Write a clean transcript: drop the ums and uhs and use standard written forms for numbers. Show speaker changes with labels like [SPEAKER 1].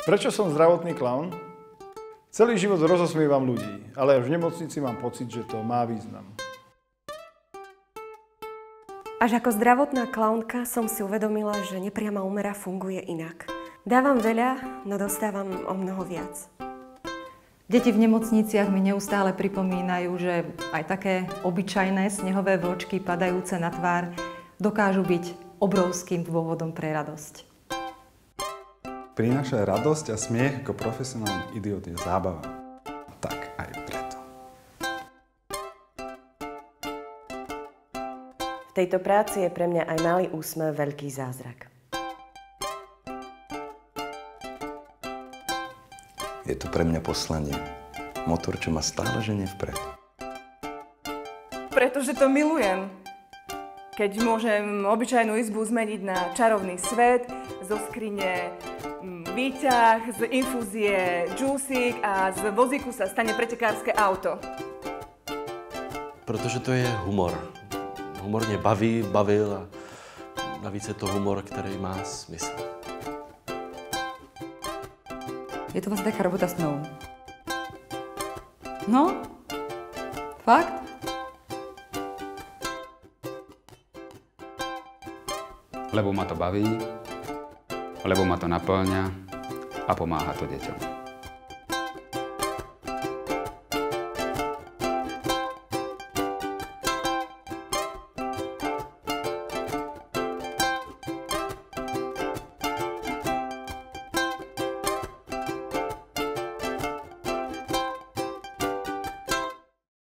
[SPEAKER 1] Prečo som zdravotný klaun? Celý život rozosmievam ľudí, ale až v nemocnici mám pocit, že to má význam.
[SPEAKER 2] Až ako zdravotná klaunka som si uvedomila, že nepriama úmera funguje inak. Dávam veľa, no dostávam o mnoho viac.
[SPEAKER 3] Deti v nemocniciach mi neustále pripomínajú, že aj také obyčajné snehové vločky padajúce na tvár dokážu byť obrovským dôvodom pre radosť.
[SPEAKER 4] Prináša radosť a smiech ako profesionálny idiot je zábava. Tak aj preto.
[SPEAKER 2] V tejto práci je pre mňa aj malý úsmev veľký zázrak.
[SPEAKER 5] Je to pre mňa poslanie. Motor, čo ma stále ženie vpred.
[SPEAKER 6] Pretože to milujem. Keď môžem obyčajnú izbu zmeniť na čarovný svet, zo skrine výťah, z infúzie džúsik a z vozíku sa stane pretekárske auto.
[SPEAKER 7] Protože to je humor. Humor mě baví, bavil a navíc je to humor, který má smysl.
[SPEAKER 3] Je to vlastne taká robota snou. No? Fakt?
[SPEAKER 8] Lebo ma to baví, lebo ma to naplňa a pomáha to deťom.